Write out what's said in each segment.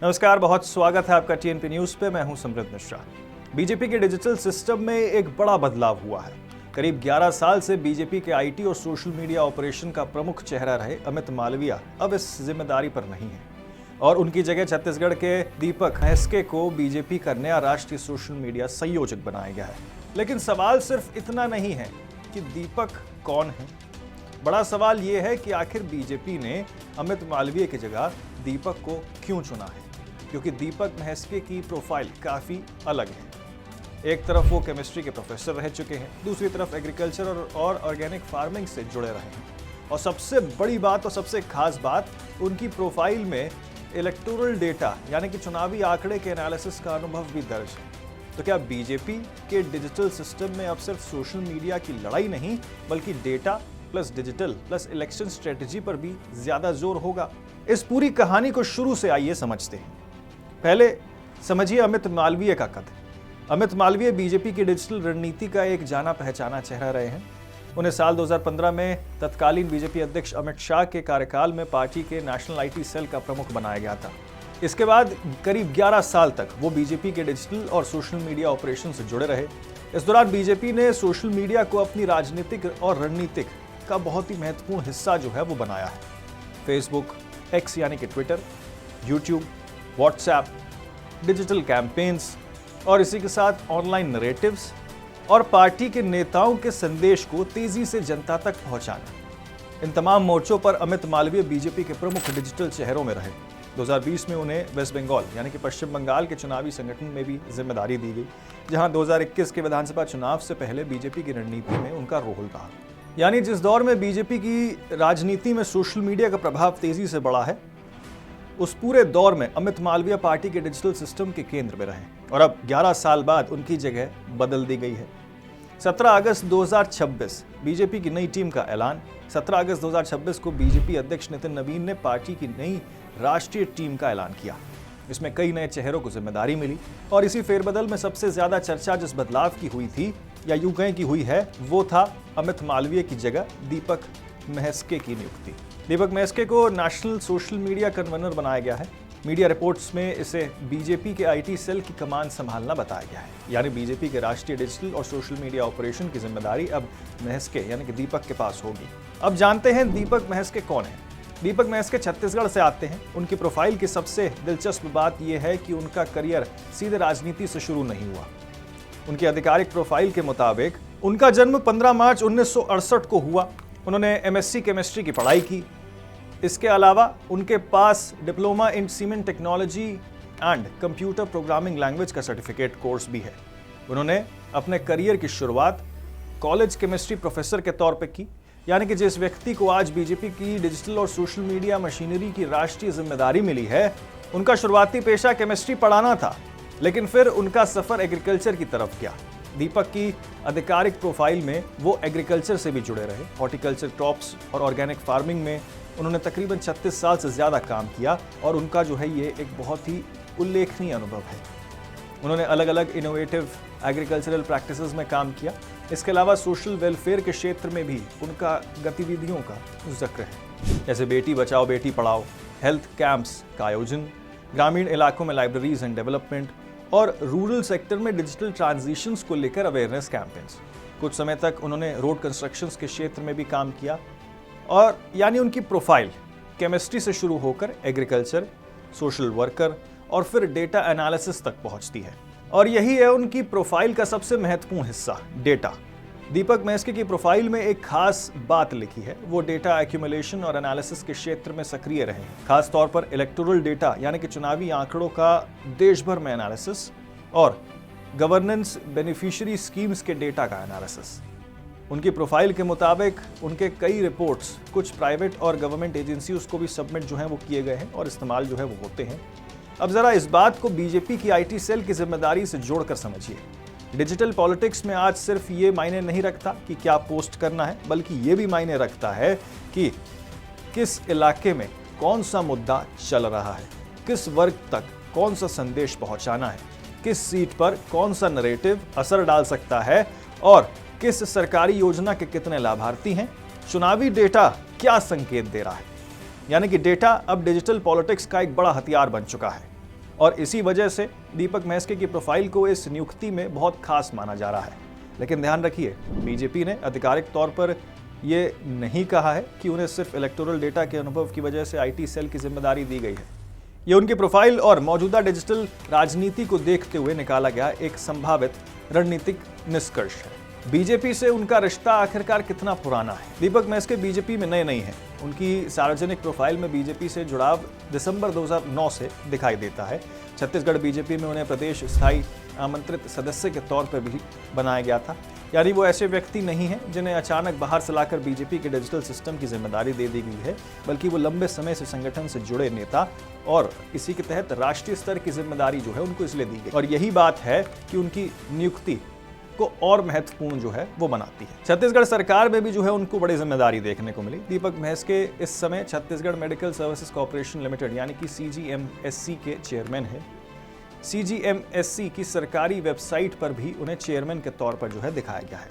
नमस्कार, बहुत स्वागत है आपका टीएनपी न्यूज पे। मैं हूं समृद्ध मिश्रा। बीजेपी के डिजिटल सिस्टम में एक बड़ा बदलाव हुआ है। करीब 11 साल से बीजेपी के आईटी और सोशल मीडिया ऑपरेशन का प्रमुख चेहरा रहे अमित मालविया अब इस जिम्मेदारी पर नहीं है और उनकी जगह छत्तीसगढ़ के दीपक महस्के को बीजेपी का नया राष्ट्रीय सोशल मीडिया संयोजक बनाया गया है। लेकिन सवाल सिर्फ इतना नहीं है कि दीपक कौन है। बड़ा सवाल यह है कि आखिर बीजेपी ने अमित मालवीय की जगह दीपक को क्यों चुना है, क्योंकि दीपक महस्के की प्रोफाइल काफ़ी अलग है। एक तरफ वो केमिस्ट्री के प्रोफेसर रह चुके हैं, दूसरी तरफ एग्रीकल्चर और ऑर्गेनिक फार्मिंग से जुड़े रहे हैं और सबसे बड़ी बात और सबसे खास बात, उनकी प्रोफाइल में इलेक्टोरल डेटा यानी कि चुनावी आंकड़े के एनालिसिस का अनुभव भी दर्ज है। तो क्या बीजेपी के डिजिटल सिस्टम में अब सिर्फ सोशल मीडिया की लड़ाई नहीं बल्कि data plus digital plus election strategy पर भी ज्यादा जोर होगा? इस पूरी कहानी को शुरू से आइए समझते हैं। पहले समझिए अमित मालवीय का कद। अमित मालवीय बीजेपी की डिजिटल रणनीति का एक जाना पहचाना चेहरा रहे हैं। उन्हें साल 2015 में तत्कालीन बीजेपी अध्यक्ष अमित शाह के कार्यकाल में पार्टी के नेशनल आईटी सेल का प्रमुख बनाया गया था। इसके बाद करीब 11 साल तक वो बीजेपी के डिजिटल और सोशल मीडिया ऑपरेशन से जुड़े रहे। इस दौरान बीजेपी ने सोशल मीडिया को अपनी राजनीतिक और रणनीतिक का बहुत ही महत्वपूर्ण हिस्सा जो है वो बनाया है। फेसबुक, एक्स यानी कि Twitter, YouTube, WhatsApp, digital campaigns और इसी के साथ ऑनलाइन नरेटिव्स और पार्टी के नेताओं के संदेश को तेजी से जनता तक पहुंचाना। इन तमाम मोर्चों पर अमित मालवीय बीजेपी के प्रमुख डिजिटल चेहरों में रहे। 2020 में उन्हें वेस्ट बंगाल यानी कि पश्चिम बंगाल के चुनावी संगठन में भी जिम्मेदारी दी गई, जहां 2021 के विधानसभा चुनाव से पहले बीजेपी की रणनीति में उनका रोल रहा। यानी जिस दौर में बीजेपी की राजनीति में सोशल मीडिया का प्रभाव तेजी से बढ़ा है, उस पूरे दौर में अमित मालवीय पार्टी के डिजिटल सिस्टम के केंद्र में रहे और अब 11 साल बाद उनकी जगह बदल दी गई है। 17 अगस्त 2026 बीजेपी की नई टीम का ऐलान। 17 अगस्त 2026 को बीजेपी अध्यक्ष नितिन नवीन ने पार्टी की नई राष्ट्रीय टीम का ऐलान किया। इसमें कई नए चेहरों को जिम्मेदारी मिली और इसी फेरबदल में सबसे ज्यादा चर्चा जिस बदलाव की हुई थी या यूं कहें की हुई है, वो था अमित मालवीय की जगह दीपक महस्के की नियुक्ति। दीपक महस्के को नेशनल सोशल मीडिया कन्वीनर बनाया गया है। मीडिया रिपोर्ट्स में इसे बीजेपी के आईटी सेल की कमान संभालना बताया गया है। यानी बीजेपी के राष्ट्रीय डिजिटल और सोशल मीडिया ऑपरेशन की जिम्मेदारी अब महस्के यानी कि दीपक के पास होगी। अब जानते हैं दीपक महस्के कौन है। दीपक महस्के छत्तीसगढ़ से आते हैं। उनकी प्रोफाइल की सबसे दिलचस्प बात यह है कि उनका करियर सीधे राजनीति से शुरू नहीं हुआ। उनकी आधिकारिक प्रोफाइल के मुताबिक उनका जन्म 15 मार्च 1968 को हुआ। उन्होंने एमएससी केमिस्ट्री की पढ़ाई की। इसके अलावा उनके पास diploma in cement technology and computer programming language का सर्टिफिकेट कोर्स भी है। उन्होंने अपने करियर की शुरुआत कॉलेज केमिस्ट्री प्रोफेसर के तौर पर की। यानी कि जिस व्यक्ति को आज बीजेपी की डिजिटल और सोशल मीडिया मशीनरी की राष्ट्रीय जिम्मेदारी मिली है, उनका शुरुआती पेशा केमिस्ट्री पढ़ाना था, लेकिन फिर उनका सफर एग्रीकल्चर की तरफ गया। दीपक की आधिकारिक प्रोफाइल में वो एग्रीकल्चर से भी जुड़े रहे। हॉर्टिकल्चर, क्रॉप्स और ऑर्गेनिक फार्मिंग में उन्होंने तकरीबन 36 साल से ज़्यादा काम किया और उनका जो है ये एक बहुत ही उल्लेखनीय अनुभव है। उन्होंने अलग अलग इनोवेटिव एग्रीकल्चरल प्रैक्टिसेस में काम किया। इसके अलावा सोशल वेलफेयर के क्षेत्र में भी उनका गतिविधियों का जिक्र है, जैसे बेटी बचाओ बेटी पढ़ाओ, हेल्थ कैंप्स का आयोजन, ग्रामीण इलाकों में लाइब्रेरीज एंड डेवलपमेंट और रूरल सेक्टर में डिजिटल ट्रांजिशंस को लेकर अवेयरनेस कैंपेन्स। कुछ समय तक उन्होंने रोड कंस्ट्रक्शंस के क्षेत्र में भी काम किया और यानी उनकी प्रोफाइल केमिस्ट्री से शुरू होकर एग्रीकल्चर, सोशल वर्कर और फिर डेटा एनालिसिस तक पहुंचती है। और यही है उनकी प्रोफाइल का सबसे महत्वपूर्ण हिस्सा, डेटा। दीपक महस्के की प्रोफाइल में एक खास बात लिखी है, वो डेटा एक्यूमुलेशन और एनालिसिस के क्षेत्र में सक्रिय रहे हैं। खास तौर पर इलेक्टोरल डेटा यानी कि चुनावी आंकड़ों का देश भर में एनालिसिस और गवर्नेंस बेनिफिशियरी स्कीम्स के डेटा का एनालिसिस। उनकी प्रोफाइल के मुताबिक उनके कई रिपोर्ट्स कुछ प्राइवेट और गवर्नमेंट एजेंसीज को भी सबमिट जो हैं वो किए गए हैं और इस्तेमाल जो है वो होते हैं। अब जरा इस बात को बीजेपी की आईटी सेल की जिम्मेदारी से जोड़कर समझिए। डिजिटल पॉलिटिक्स में आज सिर्फ ये मायने नहीं रखता कि क्या पोस्ट करना है, बल्कि ये भी मायने रखता है कि किस इलाके में कौन सा मुद्दा चल रहा है, किस वर्ग तक कौन सा संदेश पहुंचाना है, किस सीट पर कौन सा नरेटिव असर डाल सकता है और किस सरकारी योजना के कितने लाभार्थी हैं। चुनावी डेटा क्या संकेत दे रहा है। यानी कि डेटा अब डिजिटल पॉलिटिक्स का एक बड़ा हथियार बन चुका है। और इसी वजह से दीपक म्हस्के की प्रोफाइल को इस नियुक्ति में बहुत खास माना जा रहा है। लेकिन ध्यान रखिए, बीजेपी ने आधिकारिक तौर पर ये नहीं कहा है कि उन्हें सिर्फ इलेक्टोरल डेटा के अनुभव की वजह से आईटी सेल की जिम्मेदारी दी गई है। ये उनकी प्रोफाइल और मौजूदा डिजिटल राजनीति को देखते हुए निकाला गया एक संभावित रणनीतिक निष्कर्ष है। बीजेपी से उनका रिश्ता आखिरकार कितना पुराना है? दीपक म्हस्के बीजेपी में नए नहीं हैं। उनकी सार्वजनिक प्रोफाइल में बीजेपी से जुड़ाव दिसंबर 2009 से दिखाई देता है। छत्तीसगढ़ बीजेपी में उन्हें प्रदेश स्थायी आमंत्रित सदस्य के तौर पर भी बनाया गया था। यानी वो ऐसे व्यक्ति नहीं हैं जिन्हें अचानक बाहर से लाकर बीजेपी के डिजिटल सिस्टम की जिम्मेदारी दे दी गई है, बल्कि वो लंबे समय से संगठन से जुड़े नेता और इसी के तहत राष्ट्रीय स्तर की जिम्मेदारी जो है उनको इसलिए दी गई। और यही बात है कि उनकी नियुक्ति को और महत्वपूर्ण जो है वो बनाती है। छत्तीसगढ़ सरकार में भी जो है उनको बड़ी जिम्मेदारी देखने को मिली। दीपक म्हस्के इस समय Chhattisgarh medical services corporation limited यानी कि CGMSC के चेयरमैन है। CGMSC की सरकारी वेबसाइट पर भी उन्हें चेयरमैन के तौर पर जो है दिखाया गया है।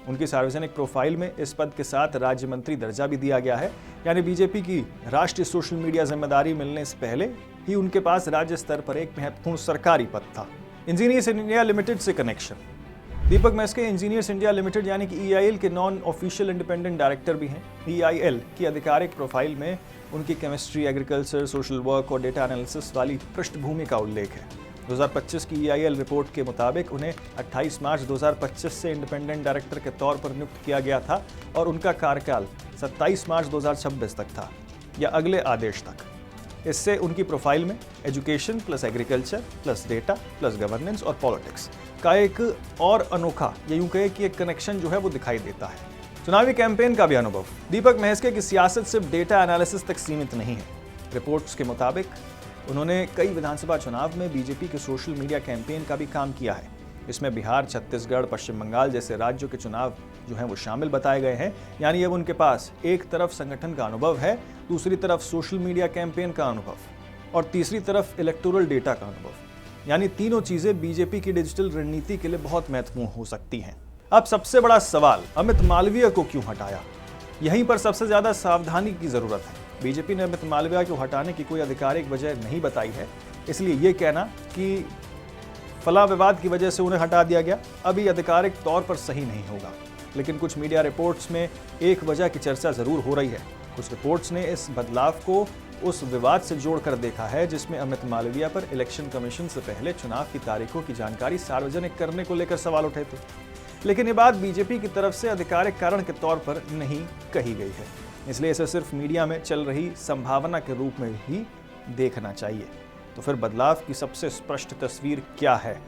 उनकी सार्वजनिक प्रोफाइल में इस पद के साथ राज्य मंत्री दर्जा भी दिया गया है। यानी बीजेपी की राष्ट्रीय सोशल मीडिया जिम्मेदारी मिलने से पहले ही उनके पास राज्य स्तर पर एक महत्वपूर्ण सरकारी पद था। इंजीनियर्स इंडिया लिमिटेड से कनेक्शन। दीपक म्हस्के इंजीनियर्स इंडिया लिमिटेड यानी कि EIL के नॉन ऑफिशियल इंडिपेंडेंट डायरेक्टर भी हैं। EIL की आधिकारिक प्रोफाइल में उनकी केमिस्ट्री, एग्रीकल्चर, सोशल वर्क और डेटा एनालिसिस वाली पृष्ठभूमि का उल्लेख है। 2025 की EIL रिपोर्ट के मुताबिक उन्हें 28 मार्च 2025 से इंडिपेंडेंट डायरेक्टर के तौर पर नियुक्त किया गया था और उनका कार्यकाल 27 मार्च 2026 तक था या अगले आदेश तक। इससे उनकी प्रोफाइल में education plus agriculture plus data plus governance और पॉलिटिक्स का एक और अनोखा, या यूं कहे कि एक कनेक्शन जो है वो दिखाई देता है। चुनावी कैंपेन का भी अनुभव। दीपक म्हस्के की सियासत सिर्फ डेटा एनालिसिस तक सीमित नहीं है। रिपोर्ट्स के मुताबिक उन्होंने कई विधानसभा चुनाव में बीजेपी के सोशल मीडिया कैंपेन का भी काम किया है। इसमें बिहार, छत्तीसगढ़, पश्चिम बंगाल जैसे राज्यों के चुनाव जो हैं वो शामिल बताए गए हैं। यानी अब उनके पास एक तरफ संगठन का अनुभव है, दूसरी तरफ सोशल मीडिया कैंपेन का अनुभव और तीसरी तरफ इलेक्टोरल डेटा का अनुभव। यानी तीनों चीजें बीजेपी की डिजिटल रणनीति के लिए बहुत महत्वपूर्ण हो सकती हैं। अब सबसे बड़ा सवाल, अमित मालवीय को क्यों हटाया? यहीं पर सबसे ज्यादा सावधानी की जरूरत है। बीजेपी ने अमित मालवीय को हटाने की कोई आधिकारिक वजह नहीं बताई है, इसलिए ये कहना कि फला विवाद की वजह से उन्हें हटा दिया गया अभी आधिकारिक तौर पर सही नहीं होगा। लेकिन कुछ मीडिया रिपोर्ट्स में एक वजह की चर्चा जरूर हो रही है। कुछ रिपोर्ट्स ने इस बदलाव को उस विवाद से जोड़कर देखा है जिसमें अमित मालवीय पर इलेक्शन कमीशन से पहले चुनाव की तारीखों की जानकारी सार्वजनिक करने को लेकर सवाल उठे थे। लेकिन ये बात बीजेपी की तरफ से आधिकारिक कारण के तौर पर नहीं कही गई है, इसलिए इसे सिर्फ मीडिया में चल रही संभावना के रूप में ही देखना चाहिए। तो फिर बदलाव की सबसे स्पष्ट तस्वीर क्या है?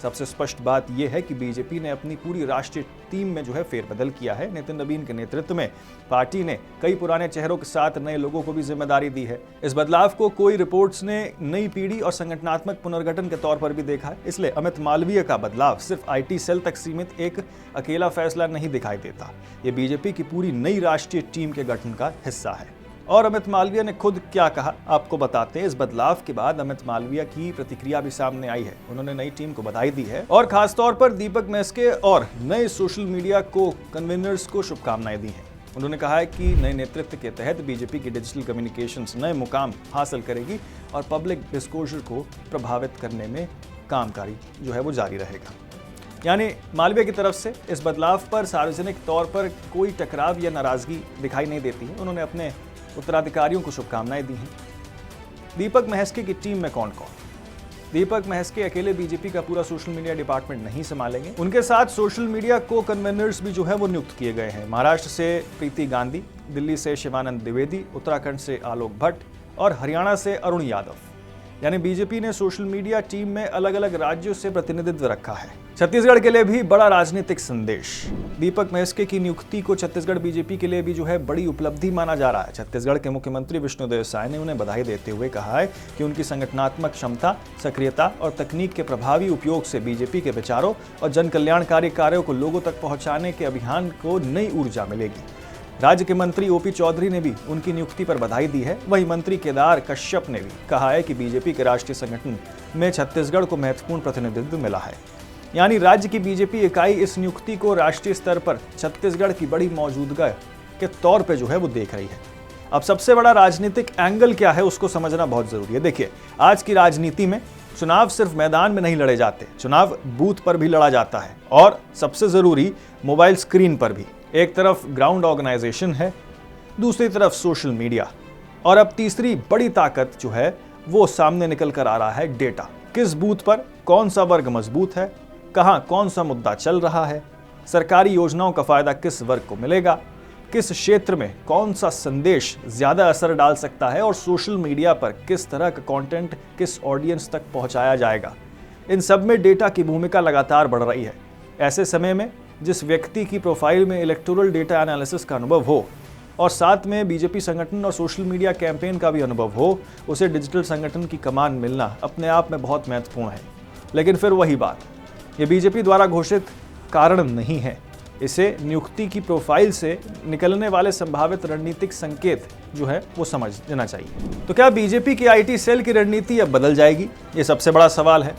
सबसे स्पष्ट बात यह है कि बीजेपी ने अपनी पूरी राष्ट्रीय टीम में जो है फेरबदल किया है। नितिन नवीन के नेतृत्व में पार्टी ने कई पुराने चेहरों के साथ नए लोगों को भी जिम्मेदारी दी है। इस बदलाव को कोई रिपोर्ट्स ने नई पीढ़ी और संगठनात्मक पुनर्गठन के तौर पर भी देखा है। इसलिए अमित मालवीय का बदलाव सिर्फ आईटी सेल तक सीमित एक अकेला फैसला नहीं दिखाई देता। ये बीजेपी की पूरी नई राष्ट्रीय टीम के गठन का हिस्सा है। और अमित मालवीय ने खुद क्या कहा आपको बताते हैं। इस बदलाव के बाद अमित मालवीय की प्रतिक्रिया भी सामने आई है। उन्होंने नई टीम को बधाई दी है और खासतौर पर दीपक म्हस्के और नए सोशल मीडिया को कन्वीनर्स को शुभकामनाएं दी हैं। उन्होंने कहा है कि नए नेतृत्व के तहत बीजेपी की डिजिटल कम्युनिकेशंस नए मुकाम हासिल करेगी और पब्लिक डिस्क्लोजर को प्रभावित करने में कामकारी जो है वो जारी रहेगा। यानी मालवीय की तरफ से इस बदलाव पर सार्वजनिक तौर पर कोई टकराव या नाराजगी दिखाई नहीं देती है। उन्होंने अपने उत्तराधिकारियों को शुभकामनाएं दी हैं। दीपक म्हस्के की टीम में कौन कौन? दीपक म्हस्के अकेले बीजेपी का पूरा सोशल मीडिया डिपार्टमेंट नहीं संभालेंगे। उनके साथ सोशल मीडिया को कन्वीनर्स भी जो है वो नियुक्त किए गए हैं। महाराष्ट्र से प्रीति गांधी, दिल्ली से शिवानंद द्विवेदी, उत्तराखंड से आलोक भट्ट और हरियाणा से अरुण यादव। यानी बीजेपी ने सोशल मीडिया टीम में अलग अलग राज्यों से प्रतिनिधित्व रखा है। छत्तीसगढ़ के लिए भी बड़ा राजनीतिक संदेश। दीपक म्हस्के की नियुक्ति को छत्तीसगढ़ बीजेपी के लिए भी जो है बड़ी उपलब्धि माना जा रहा है। छत्तीसगढ़ के मुख्यमंत्री विष्णुदेव साय ने उन्हें बधाई देते हुए कहा है कि उनकी संगठनात्मक क्षमता, सक्रियता और तकनीक के प्रभावी उपयोग से बीजेपी के विचारों और जन कल्याणकारी कार्यों को लोगों तक पहुंचाने के अभियान को नई ऊर्जा मिलेगी। राज्य के मंत्री ओपी चौधरी ने भी उनकी नियुक्ति पर बधाई दी है। वहीं मंत्री केदार कश्यप ने भी कहा है कि बीजेपी के राष्ट्रीय संगठन में छत्तीसगढ़ को महत्वपूर्ण प्रतिनिधित्व मिला है। यानी राज्य की बीजेपी इकाई इस नियुक्ति को राष्ट्रीय स्तर पर छत्तीसगढ़ की बड़ी मौजूदगी के तौर पर जो है वो देख रही है। अब सबसे बड़ा राजनीतिक एंगल क्या है उसको समझना बहुत जरूरी है। देखिए, आज की राजनीति में चुनाव सिर्फ मैदान में नहीं लड़े जाते, चुनाव बूथ पर भी लड़ा जाता है, और सबसे जरूरी मोबाइल स्क्रीन पर भी। एक तरफ ग्राउंड ऑर्गेनाइजेशन है, दूसरी तरफ सोशल मीडिया, और अब तीसरी बड़ी ताकत जो है वो सामने निकल कर आ रहा है, डेटा। किस बूथ पर कौन सा वर्ग मजबूत है, कहां कौन सा मुद्दा चल रहा है, सरकारी योजनाओं का फायदा किस वर्ग को मिलेगा, किस क्षेत्र में कौन सा संदेश ज्यादा असर डाल सकता है, और सोशल मीडिया पर किस तरह का कंटेंट किस ऑडियंस तक पहुंचाया जाएगा। इन सब में डेटा की भूमिका लगातार बढ़ रही है। ऐसे समय में जिस व्यक्ति की प्रोफाइल में इलेक्टोरल डेटा एनालिसिस का अनुभव हो और साथ में बीजेपी संगठन और सोशल मीडिया कैंपेन का भी अनुभव हो, उसे डिजिटल संगठन की कमान मिलना अपने आप में बहुत महत्वपूर्ण है। लेकिन फिर वही बात, ये बीजेपी द्वारा घोषित कारण नहीं है। इसे नियुक्ति की प्रोफाइल से निकलने वाले संभावित रणनीतिक संकेत जो है वो समझ लेना चाहिए। तो क्या बीजेपी की आईटी सेल की रणनीति अब बदल जाएगी? ये सबसे बड़ा सवाल है।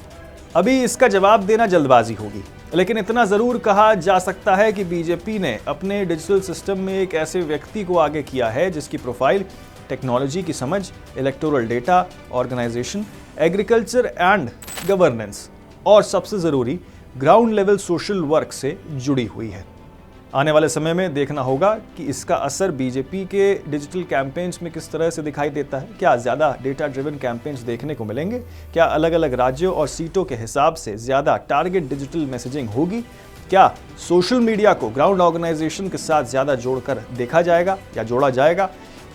अभी इसका जवाब देना जल्दबाजी होगी, लेकिन इतना जरूर कहा जा सकता है कि बीजेपी ने अपने डिजिटल सिस्टम में एक ऐसे व्यक्ति को आगे किया है जिसकी प्रोफाइल टेक्नोलॉजी की समझ, electoral data, organisation, agriculture and governance, और सबसे जरूरी ग्राउंड लेवल सोशल वर्क से जुड़ी हुई है। आने वाले समय में देखना होगा कि इसका असर बीजेपी के डिजिटल कैंपेन्स में किस तरह से दिखाई देता है। क्या ज़्यादा डेटा ड्रिवन कैंपेन्स देखने को मिलेंगे? क्या अलग अलग राज्यों और सीटों के हिसाब से ज़्यादा टारगेट डिजिटल मैसेजिंग होगी? क्या सोशल मीडिया को ग्राउंड ऑर्गेनाइजेशन के साथ ज़्यादा जोड़कर देखा जाएगा या जोड़ा जाएगा?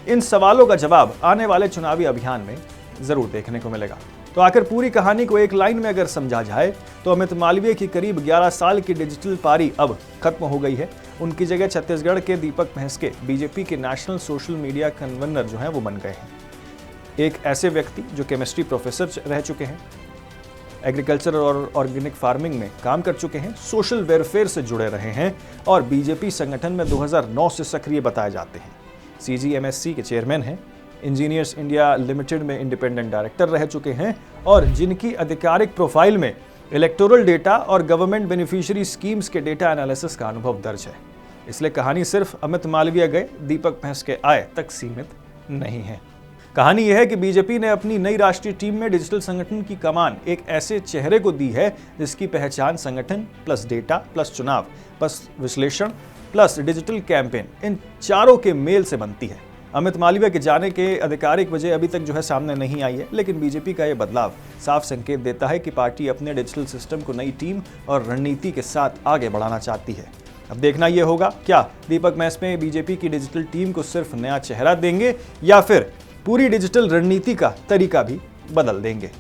इन सवालों का जवाब आने वाले चुनावी अभियान में ज़रूर देखने को मिलेगा। तो आखिर पूरी कहानी को एक लाइन में अगर समझा जाए तो अमित मालवीय की करीब 11 साल की डिजिटल पारी अब खत्म हो गई है। उनकी जगह छत्तीसगढ़ के दीपक महस्के बीजेपी के नेशनल सोशल मीडिया कन्वीनर जो हैं वो बन गए हैं। एक ऐसे व्यक्ति जो केमिस्ट्री प्रोफेसर रह चुके हैं, एग्रीकल्चर और ऑर्गेनिक फार्मिंग में काम कर चुके हैं, सोशल वेलफेयर से जुड़े रहे हैं और बीजेपी संगठन में 2009 से सक्रिय बताए जाते हैं। CGMSC के चेयरमैन हैं, इंजीनियर्स इंडिया लिमिटेड में इंडिपेंडेंट डायरेक्टर रह चुके हैं, और जिनकी आधिकारिक प्रोफाइल में इलेक्टोरल डेटा और गवर्नमेंट बेनिफिशियरी स्कीम्स के डेटा एनालिसिस का अनुभव दर्ज है। इसलिए कहानी सिर्फ अमित मालवीय गए, दीपक महस्के आए तक सीमित नहीं है। कहानी यह है कि बीजेपी ने अपनी नई राष्ट्रीय टीम में डिजिटल संगठन की कमान एक ऐसे चेहरे को दी है जिसकी पहचान संगठन प्लस डेटा प्लस चुनाव प्लस विश्लेषण प्लस डिजिटल कैंपेन, इन चारों के मेल से बनती है। अमित मालवीय के जाने के आधिकारिक वजह अभी तक जो है सामने नहीं आई है, लेकिन बीजेपी का यह बदलाव साफ संकेत देता है कि पार्टी अपने डिजिटल सिस्टम को नई टीम और रणनीति के साथ आगे बढ़ाना चाहती है। अब देखना यह होगा, क्या दीपक महस्के बीजेपी की डिजिटल टीम को सिर्फ नया चेहरा देंगे या फिर पूरी डिजिटल रणनीति का तरीका भी बदल देंगे।